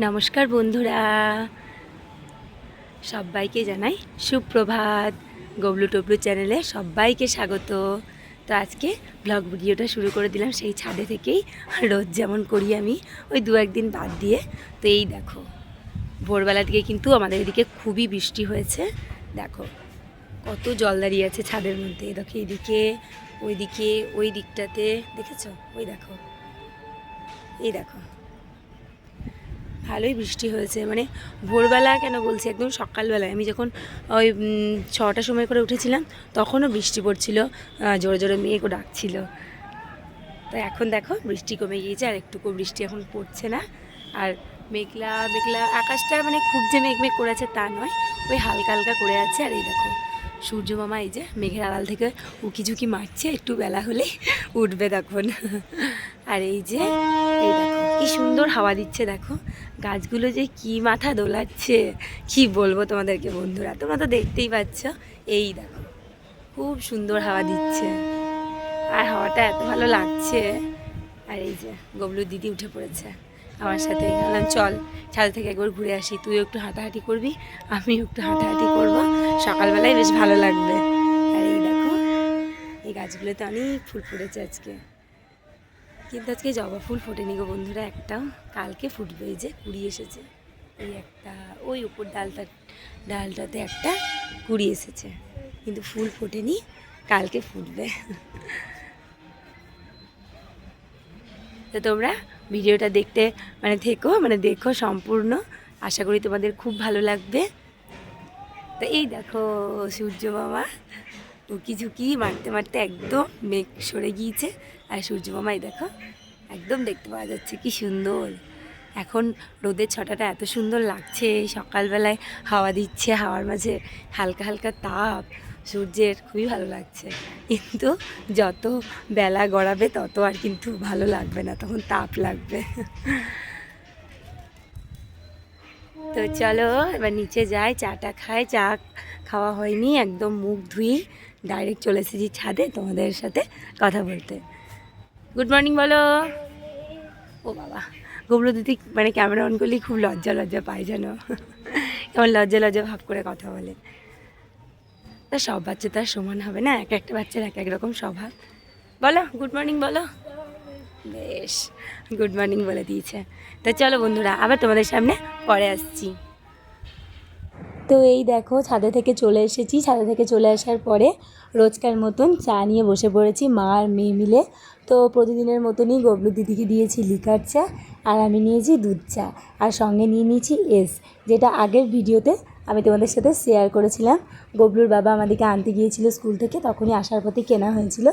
নমস্কার বন্ধুরা, সবাইকে জানাই সুপ্রভাত। গবলু টবলু চ্যানেলে সবাইকে স্বাগত। তো আজকে ব্লগ ভিডিওটা শুরু করে দিলাম সেই ছাদে থেকেই, রোজ যেমন করি আমি, ওই দু একদিন বাদ দিয়ে। তো এই দেখো, ভোরবেলা দিকে কিন্তু আমাদের এদিকে খুবই বৃষ্টি হয়েছে। দেখো কত জল দাঁড়িয়ে আছে ছাদের মধ্যে। দেখো এদিকে, ওইদিকে, ওই দিকটাতে দেখেছো? ওই দেখো, এই দেখো, ভালোই বৃষ্টি হয়েছে। মানে ভোরবেলা কেন বলছি, একদম সকালবেলায় আমি যখন ওই 6টার সময় করে উঠেছিলাম তখনও বৃষ্টি পড়ছিল, জোরে জোরে মেঘও ডাকছিল। তো এখন দেখো বৃষ্টি কমে গিয়েছে, আর একটুকু বৃষ্টি এখন পড়ছে না। আর মেঘলা মেঘলা আকাশটা, মানে খুব যে মেঘ মেঘ করেছে তা নয়, ওই হালকা হালকা করে আছে। আর এই দেখো সূর্য মামা এই যে মেঘের আড়াল থেকে উকিঝুঁকি মারছে, একটু বেলা হলেই উঠবে তখন। আর এই যে, এই দেখো কি সুন্দর হাওয়া দিচ্ছে, দেখো গাছগুলো যে কি মাথা দোলাচ্ছে, কি বলবো তোমাদেরকে বন্ধুরা, তোমরা তো দেখতেই পাচ্ছ। এই দেখো খুব সুন্দর হাওয়া দিচ্ছে, আর হাওয়াটা এত ভালো লাগছে। আর এই যে গবলু দিদি উঠে পড়েছে আমার সাথে। বললাম চল ছাদ থেকে একবার ঘুরে আসি, তুইও একটু হাঁটাহাঁটি করবি, আমিও একটু হাঁটাহাঁটি করবো, সকালবেলায় বেশ ভালো লাগবে। আর এই দেখো এই গাছগুলোতে অনেক ফুল ফুটেছে আজকে, কিন্তু আজকে জবা ফুল ফোটেনি গো বন্ধুরা একটাও। কালকে ফুটবে, এই যে কুড়ি এসেছে, এই একটা, ওই উপর ডালটাতে একটা কুড়ি এসেছে, কিন্তু ফুল ফোটেনি, কালকে ফুটবে। তো তোমরা ভিডিওটা দেখতে থেকো, দেখো সম্পূর্ণ, আশা করি তোমাদের খুব ভালো লাগবে। তো এই দেখো সূর্য মামা উকি ঝুঁকি মারতে মারতে একদম মেঘ সরে গিয়েছে, আর সূর্য মামা এই দেখো একদম দেখতে পাওয়া যাচ্ছে, কি সুন্দর। এখন রোদের ছটাটা এত সুন্দর লাগছে, সকালবেলায় হাওয়া দিচ্ছে, হাওয়ার মাঝে হালকা হালকা তাপ সূর্যের, খুবই ভালো লাগছে। কিন্তু যত বেলা গড়াবে তত আর কিন্তু ভালো লাগবে না, তখন তাপ লাগবে। তো চলো এবার নিচে যাই, চাটা খাই। চা খাওয়া হয়নি, একদম মুখ ধুই ডাইরেক্ট চলে এসেছি ছাদে তোমাদের সাথে কথা বলতে। গুড মর্নিং বলো। ও বাবা, গবলু দিদি ক্যামেরা অন করলেই খুব লজ্জা লজ্জা পায় যেন, কেমন লজ্জা লজ্জা ভাব করে কথা বলে। তা সব বাচ্চা তো আর সমান হবে না, এক একটা বাচ্চার এক এক রকম স্বভাব। বলো গুড মর্নিং বলো। বেশ, গুড মর্নিং বলে দিয়েছে। তা চলো বন্ধুরা, আবার তোমাদের সামনে পরে আসছি। তো এই দেখো ছাদে থেকে চলে এসেছি, ছাদে থেকে চলে আসার পরে রোজকার মতন চা নিয়ে বসে পড়েছি মা আর মেয়ে মিলে। তো প্রতিদিনের মতনই গবলু দিদিকে দিয়েছি লিকার চা, আর আমি নিয়েছি দুধ চা, আর সঙ্গে নিয়ে নিয়েছি যেটা আগের ভিডিওতে আমি তোমাদের সাথে শেয়ার করেছিলাম। গবলুর বাবা আমাদেরকে আনতে গিয়েছিল স্কুল থেকে, তখনই আসার পথে কেনা হয়েছিল।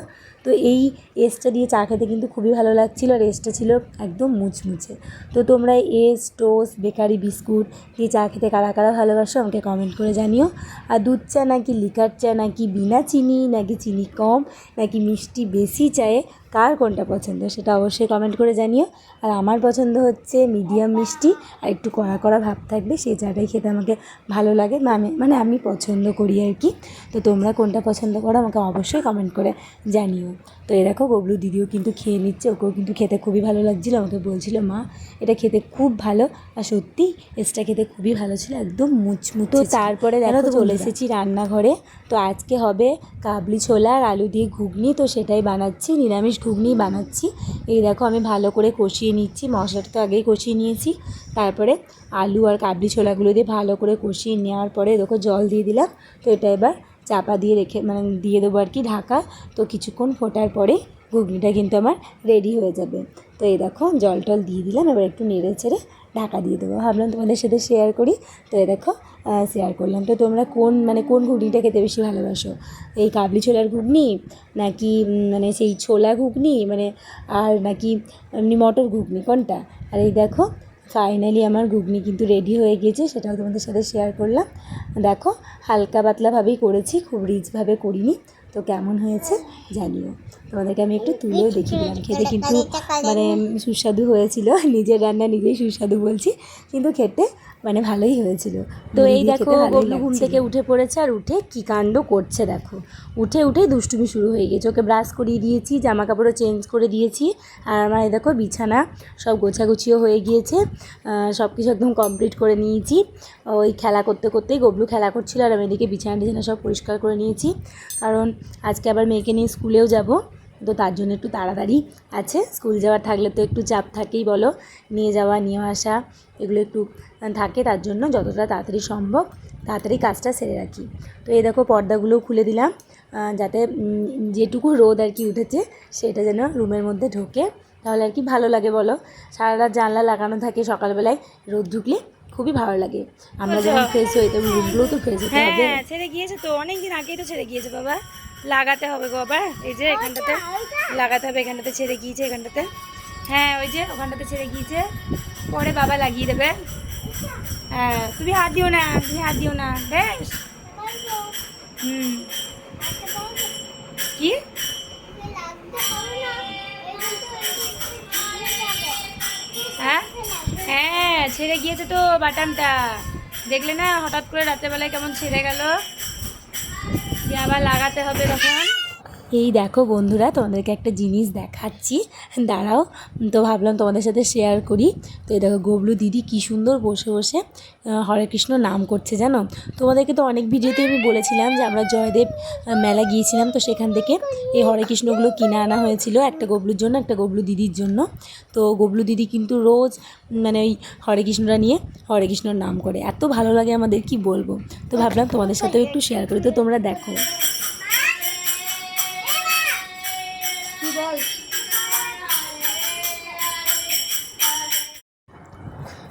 তো এই এসটা দিয়ে চা খেতে কিন্তু খুবই ভালো লাগছিলো, আর এসটা ছিল একদম মুচমুচে। তো তোমরা এস, টোস্ট, বেকারি বিস্কুট দিয়ে চা খেতে কারা কারা ভালোবাসো আমাকে কমেন্ট করে জানিও। আর দুধ চা নাকি লিকার চা, নাকি বিনা চিনি, নাকি চিনি কম, নাকি মিষ্টি বেশি চায়ে কার কোনটা পছন্দ সেটা অবশ্যই কমেন্ট করে জানিও। আর আমার পছন্দ হচ্ছে মিডিয়াম মিষ্টি, আর একটু কড়া কড়া ভাব থাকবে, সেই চাটাই খেতে আমাকে ভালো লাগে, আমি পছন্দ করি আর কি। তো তোমরা কোনটা পছন্দ করো আমাকে অবশ্যই কমেন্ট করে জানিও। তো এই দেখো গবলু দিদিও কিন্তু খেয়ে নিচ্ছে, ওকেও কিন্তু খেতে খুবই ভালো লাগছিলো, আমাকে বলছিল মা এটা খেতে খুব ভালো। আর সত্যি এসটা খেতে খুবই ভালো ছিল, একদম মুচমুচে। তো তারপরে দেখো চলে এসেছি রান্নাঘরে। তো আজকে হবে কাবলি ছোলা আর আলু দিয়ে ঘুগনি, তো সেটাই বানাচ্ছি, নিরামিষ ঘুগনি বানাচ্ছি। এই দেখো আমি ভালো করে কষিয়ে নিচ্ছি, মশলাটা তো আগেই কষিয়ে নিয়েছি, তারপরে আলু আর কাবলি ছোলাগুলো দিয়ে ভালো করে কষিয়ে নেওয়ার পরে দেখো জল দিয়ে দিলাম। তো এটা এবার চাপা দিয়ে রেখে দিয়ে দেবো আর কি ঢাকা। তো কিছুক্ষণ ফোটার পরে ঘুগনিটা কিন্তু আমার রেডি হয়ে যাবে। তো এই দেখো জল টল দিয়ে দিলাম, এবার একটু নেড়ে চেড়ে ঢাকা দিয়ে দেবো, ভাবলাম তোমাদের সাথে শেয়ার করি। তো এই দেখো শেয়ার করলাম। তো তোমরা কোন ঘুগনিটা খেতে বেশি ভালোবাসো, এই কাবলি ছোলার ঘুগনি, নাকি সেই ছোলা ঘুগনি, আর নাকি এমনি মটর ঘুগনি, কোনটা? আর এই দেখো ফাইনালি আমার ঘুগনি কিন্তু রেডি হয়ে গিয়েছে, সেটাও তোমাদের সাথে শেয়ার করলাম। দেখো হালকা পাতলাভাবেই করেছি, খুব রিচভাবে করিনি। তো কেমন হয়েছে জানিও। তোমাদেরকে আমি একটু তুলেও দেখিয়ে দিলাম, খেতে কিন্তু সুস্বাদু হয়েছিল। নিজের রান্না নিজেই সুস্বাদু বলছি, কিন্তু খেতে মানে ভালোই হয়েছিল। তো এই দেখো গবলু ঘুম থেকে উঠে পড়েছে, আর উঠে কী কাণ্ড করছে দেখো। উঠে দুষ্টুমি শুরু হয়ে গেছে। ওকে ব্রাশ করিয়ে দিয়েছি, জামা কাপড়ও চেঞ্জ করে দিয়েছি, আর আমার এই দেখো বিছানা সব গোছাগুছিও হয়ে গিয়েছে, সব কিছু একদম কমপ্লিট করে নিয়েছি। ওই খেলা করতে করতেই গবলু খেলা করছিল, আর আমি এদিকে বিছানা সব পরিষ্কার করে নিয়েছি, কারণ আজকে আবার মেয়েকে নিয়ে স্কুলেও যাব। তো তার জন্য একটু তাড়াতাড়ি আছে। স্কুল যাওয়ার থাকলে তো একটু চাপ থাকেই বলো, নিয়ে যাওয়া নিয়ে আসা এগুলো একটু থাকে, তার জন্য যতটা তাড়াতাড়ি সম্ভব তাড়াতাড়ি কাজটা সেরে রাখি। তো এই দেখো পর্দাগুলোও খুলে দিলাম, যাতে যেটুকু রোদ আর কি উঠেছে সেটা যেন রুমের মধ্যে ঢোকে, তাহলে আর কি ভালো লাগে বলো। সারা রাত জানলা লাগানো থাকে, সকালবেলায় রোদ ঢুকলে খুবই ভালো লাগে। আমরা যখন ফ্রেশ হই তখন রুমগুলোও তো ফ্রেশ হতে হবে। হ্যাঁ ছেড়ে গিয়েছে তো, অনেকদিন আগেই তো ছেড়ে গিয়েছে বাবা, লাগাতে হবে গো আবার। এই যে এখানটাতে লাগাতে হবে, এখানটাতে ছেড়ে গিয়েছে, এখানটাতে হ্যাঁ ওই যে ওখানটাতে ছেড়ে গিয়েছে, পরে বাবা লাগিয়ে দেবে। হ্যাঁ তুমি হাত দিও না, বেশ। কি হ্যাঁ হ্যাঁ ছেড়ে গিয়েছে তো বাটামটা, দেখলে না হঠাৎ করে রাত্রেবেলায় কেমন ছেড়ে গেল, আবার লাগাতে হবে তখন। এই দেখো বন্ধুরা, তোমাদেরকে একটা জিনিস দেখাচ্ছি, দাঁড়াও। তো ভাবলাম তোমাদের সাথে শেয়ার করি। তো এই দেখো গবলু দিদি কী সুন্দর বসে বসে হরে কৃষ্ণ নাম করছে জানো। তোমাদেরকে তো অনেক ভিডিওতে আমি বলেছিলাম যে আমরা জয়দেব মেলা গিয়েছিলাম, তো সেখান থেকে এই হরে কৃষ্ণগুলো কিনে আনা হয়েছিল, একটা গবলুর জন্য একটা গবলু দিদির জন্য। তো গবলু দিদি কিন্তু রোজ মানে ওই হরে কৃষ্ণরা নিয়ে হরে কৃষ্ণর নাম করে, এত ভালো লাগে আমাদের কি বলবো। তো ভাবলাম তোমাদের সাথেও একটু শেয়ার করি, তো তোমরা দেখো।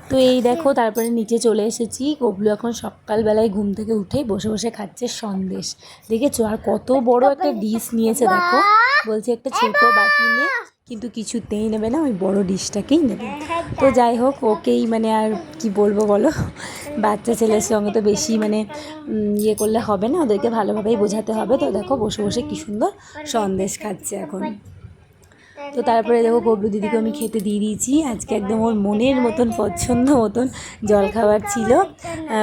তো এই দেখো তারপরে নিচে চলে এসেছি। গবলু এখন সকালবেলায় ঘুম থেকে উঠেই বসে বসে খাচ্ছে সন্দেশ, দেখেছো? আর কত বড় একটা ডিশ নিয়েছে দেখো, বলছে একটা ছোট বাটি নে, কিন্তু কিছুতেই নেবে না, ওই বড় ডিশটাকেই নেবে। তো যাই হোক, ওকেই মানে আর কি বলবো বলো, বাচ্চা ছেলের সঙ্গে তো বেশি মানে ইয়ে করলে হবে না, ওদেরকে ভালোভাবেই বোঝাতে হবে। তো দেখো বসে বসে কী সুন্দর সন্দেশ খাচ্ছে এখন। তো তারপরে দেখো গবলু দিদিকে আমি খেতে দিয়ে দিয়েছি। আজকে একদম ওর মনের মতন পছন্দ মতন জলখাবার ছিল।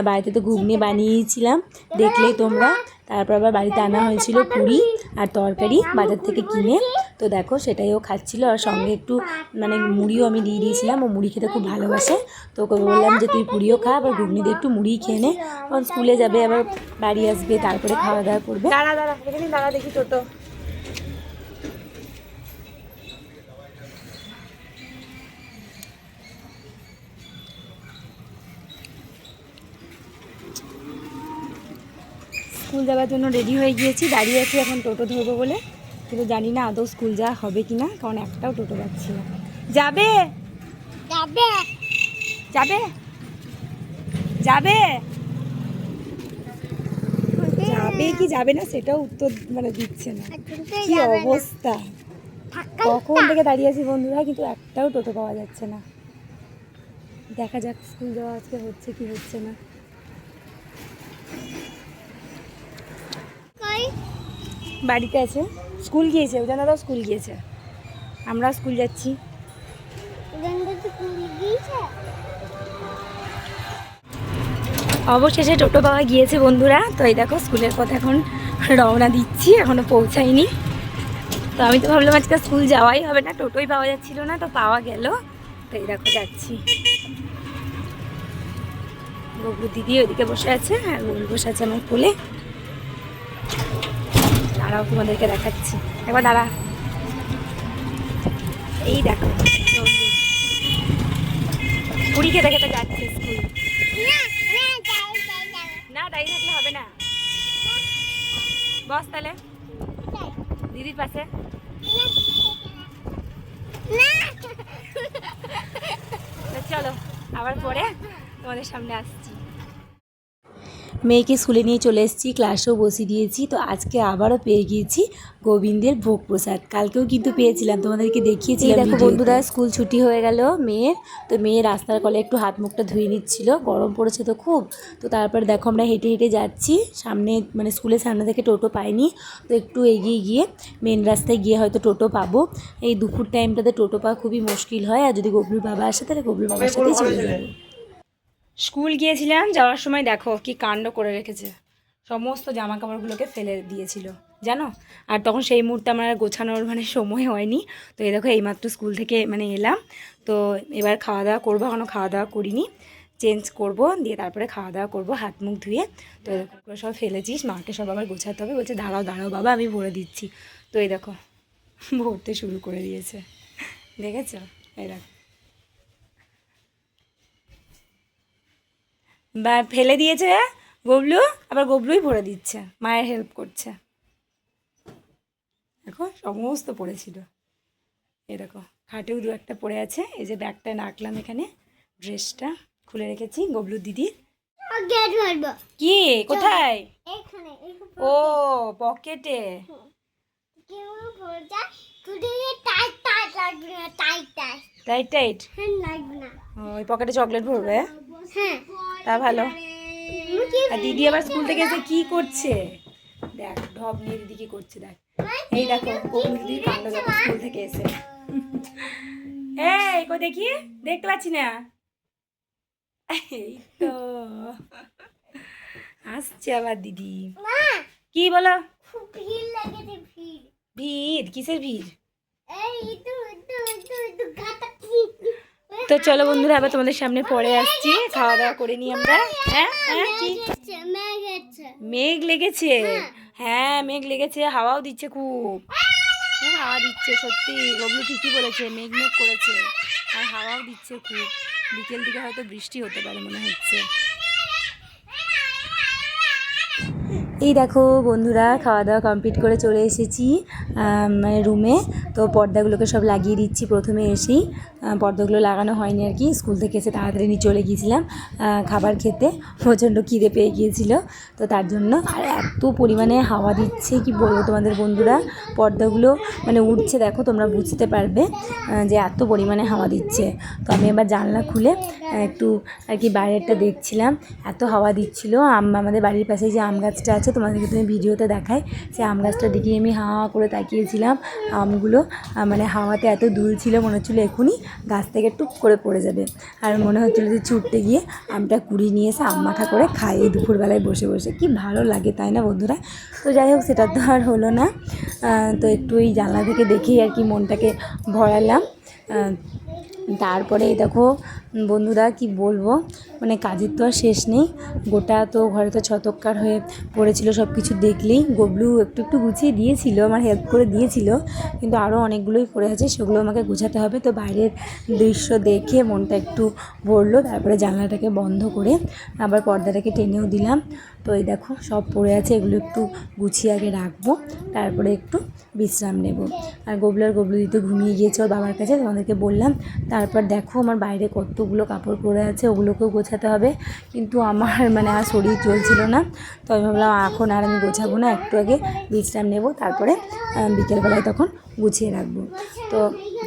বাড়িতে তো ঘুগনি বানিয়েছিলাম, দেখলেই তোমরা। তারপর আবার বাড়িতে আনা হয়েছিল পুরি আর তরকারি বাজার থেকে কিনে। তো দেখো সেটাই ও খাচ্ছিল, আর সঙ্গে একটু মানে মুড়িও আমি দিয়ে দিয়েছিলাম, ও মুড়ি খেতে খুব ভালোবাসে। তো ওকে বললাম যে তুই পুরিও খা, আবার ঘুগনি দিয়ে একটু মুড়ি খেয়ে নে, কারণ স্কুলে যাবে, আবার বাড়ি আসবে, তারপরে খাওয়া দাওয়া করবে। দাঁড়া দেখি টোটো। স্কুল যাওয়ার জন্য রেডি হয়ে গিয়েছি, দাঁড়িয়ে আছি এখন টোটো ধরবো বলে, কিন্তু জানি না আদৌ স্কুল যাওয়া হবে কি না, কারণ একটাও টোটো পাচ্ছি না। যাবে যাবে যাবে যাবে যাবে কি যাবে না সেটাও উত্তর মানে দিচ্ছে না, কি অবস্থা। কখন থেকে দাঁড়িয়ে আছি বন্ধুরা, কিন্তু একটাও টোটো পাওয়া যাচ্ছে না। দেখা যাক স্কুল যাওয়া আজকে হচ্ছে কি হচ্ছে না। বাড়িতে আছে, স্কুল গিয়েছে, ওজানারাও স্কুল গিয়েছে, আমরাও স্কুল যাচ্ছি। অবশেষে টোটো পাওয়া গিয়েছে বন্ধুরা। তো এই দেখো স্কুলের পথে এখন রওনা দিচ্ছি, এখনো পৌঁছাইনি। তো আমি তো ভাবলাম আজকে স্কুল যাওয়াই হবে না, টোটোই পাওয়া যাচ্ছিল না, তো পাওয়া গেল। তো এই দেখো যাচ্ছি। গবলু দিদি ওইদিকে বসে আছে, আর গবলু বসে আছে আমার কোলে। দাঁড়াও তোমাদেরকে দেখাচ্ছি, একবার দাঁড়া। এই দেখো পুরী খেতে খেতে যাচ্ছে স্কুল। না দাঁড়িয়ে থাকলে হবে না, বস তাহলে দিদির পাশে। চলো আবার পরে তোমাদের সামনে আসছি। মেয়েকে স্কুলে নিয়ে চলে এসেছি, ক্লাসেও বসিয়ে দিয়েছি। তো আজকে আবারও পেয়ে গিয়েছি গোবিন্দের ভোগ প্রসাদ, কালকেও কিন্তু পেয়েছিলাম, তোমাদেরকে দেখিয়েছিলাম। দেখো বন্ধুরা স্কুল ছুটি হয়ে গেল মেয়ের। তো মেয়ে রাস্তার কলে একটু হাত মুখটা ধুয়ে নিচ্ছিল, গরম পড়েছে তো খুব। তো তারপরে দেখো আমরা হেঁটে হেঁটে যাচ্ছি, সামনে মানে স্কুলের সামনে থেকে টোটো পাইনি, তো একটু এগিয়ে গিয়ে মেন রাস্তায় গিয়ে হয়তো টোটো পাবো। এই দুপুর টাইমটাতে টোটো পাওয়া খুবই মুশকিল হয়, আর যদি গবলুর বাবা আসে তাহলে গবলুর বাবার সাথেই চলে যাবো। স্কুল গিয়েছিলাম, যাওয়ার সময় দেখো কি কাণ্ড করে রেখেছে, সমস্ত জামা কাপড়গুলোকে ফেলে দিয়েছিল জানো। আর তখন সেই মুহূর্তে আমার আর গোছানোর মানে সময় হয়নি। তো এই দেখো এইমাত্র স্কুল থেকে মানে এলাম, তো এবার খাওয়া দাওয়া করবো, এখনও খাওয়া দাওয়া করিনি, চেঞ্জ করব দিয়ে তারপরে খাওয়া দাওয়া করবো হাত মুখ ধুয়ে। তো এরকম সব ফেলেছিস, মাকে সব আবার গোছাতে হবে, বলছে দাঁড়াও দাঁড়াও বাবা আমি ভরে দিচ্ছি। তো এই দেখো ভরতে শুরু করে দিয়েছে, দেখেছো? এই দেখো বা ফেলে দিয়েছে গবলু, আবার গবলুই ভরে দিচ্ছে, মায়ের হেল্প করছে। দেখো সমস্ত পড়েছিল, এই দেখো খাটেও দু একটা পড়ে আছে। এই যে ব্যাগটা রাখলাম এখানে, ড্রেসটা খুলে রেখেছি গবলুর দিদির। কি কোথায়? ও পকেটে। টাইট টাইট ওই পকেটে চকলেট ভরবে, তা ভালো। আর দিদি আবার স্কুল থেকে এসে কি করছে দেখ, ঢপ নিয়ে দিদি কি করছে দেখ। এই দেখো দিদির কাণ্ড দেখো স্কুল থেকে এসে। এই কই দেখি, দেখতে পাচ্ছি না। এই তো আসছে আবার দিদি। কি বলো? ভিড় কিসের ভিড়? তো চলো বন্ধুরা, আবার তোমাদের সামনে পরে আসছি, খাওয়া দাওয়া করে নিই আমরা। হ্যাঁ হ্যাঁ কি মেঘ লেগেছে? হ্যাঁ মেঘ লেগেছে, হাওয়াও দিচ্ছে, খুব খুব হাওয়া দিচ্ছে সত্যি, গবলু ঠিকই বলেছে, মেঘ মেঘ করেছে আর হাওয়াও দিচ্ছে খুব। বিকেল দিকে হয়তো বৃষ্টি হতে পারে মনে হচ্ছে। এই দেখো বন্ধুরা, খাওয়া দাওয়া কমপ্লিট করে চলে এসেছি মানে রুমে। তো পর্দাগুলোকে সব লাগিয়ে দিচ্ছি, প্রথমে এসেই পর্দাগুলো লাগানো হয়নি আর কি, স্কুল থেকে এসে তাড়াতাড়ি নিয়ে চলে গিয়েছিলাম খাবার খেতে, প্রচণ্ড খিদে পেয়ে গিয়েছিল তো তার জন্য। আর এত পরিমাণে হাওয়া দিচ্ছে কি বলবো তোমাদের বন্ধুরা, পর্দাগুলো মানে উঠছে, দেখো তোমরা বুঝতে পারবে যে এত পরিমাণে হাওয়া দিচ্ছে। তো আমি এবার জানলা খুলে একটু আর কি বাইরেরটা দেখছিলাম, এত হাওয়া দিচ্ছিল। আমাদের বাড়ির পাশে যে আম গাছটা আছে, তোমাদেরকে তুমি ভিডিওতে দেখাই, সেই আম গাছটার দিকে আমি হাওয়া করে তাকিয়েছিলাম। আমগুলো মানে হাওয়াতে এত দুলছিল, মনে হচ্ছিলো এখনই গাছ থেকে টুপ করে পড়ে যাবে। আর মনে হচ্ছিলো যে ছুটতে গিয়ে আমটা কুড়িয়ে নিয়ে এসে আম মাখা করে খাই এই দুপুরবেলায় বসে বসে, কি ভালো লাগে তাই না বন্ধুরা? তো যাই হোক সেটা তো আর হলো না। তো একটু এই জানলা থেকে দেখেই আর কি মনটাকে ভরালাম। তারপরে এই দেখো বন্ধুরা কি বলবো, মানে কাজের তো আর শেষ নেই, গোটা তো ঘরে তো ছতক্কার হয়ে পড়েছিল সব কিছু দেখলেই। গবলু একটু একটু গুছিয়ে দিয়েছিল, আমার হেল্প করে দিয়েছিল, কিন্তু আরও অনেকগুলোই পড়ে আছে, সেগুলো আমাকে গুছাতে হবে। তো বাইরের দৃশ্য দেখে মনটা একটু ভরলো, তারপরে জানলাটাকে বন্ধ করে আবার পর্দাটাকে টেনেও দিলাম। তো এই দেখো সব পড়ে আছে, এগুলো একটু গুছিয়ে আগে রাখবো, তারপরে একটু বিশ্রাম নেব। আর গবলু দিতে ঘুমিয়ে গিয়েছে ওর বাবার কাছে, তোমাদেরকে বললাম। তারপর দেখো আমার বাইরে কতগুলো কাপড় পরে আছে, ওগুলোকেও গোছাতে হবে, কিন্তু আমার মানে আর শরীর চলছিল না। তো আমি ভাবলাম এখন আর আমি গোছাবো না, একটু আগে বিশ্রাম নেব, তারপরে বিকেলবেলায় তখন গুছিয়ে রাখবো। তো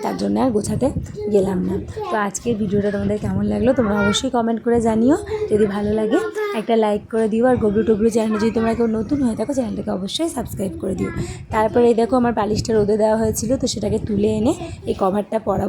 তার জন্য আর গোছাতে গেলাম না। তো আজকের ভিডিওটা তোমাদের কেমন লাগলো তোমরা অবশ্যই কমেন্ট করে জানিও, যদি ভালো লাগে একটা লাইক করে দিও। আর গবলু চ্যানেলে যদি তোমরা কেউ নতুন হয়ে থাকো, চ্যানেলটাকে অবশ্যই সাবস্ক্রাইব করে দিও। তারপরে এই দেখো আমার বালিশটা রোদে দেওয়া হয়েছিল, তো সেটাকে তুলে এনে এই কভারটা পরা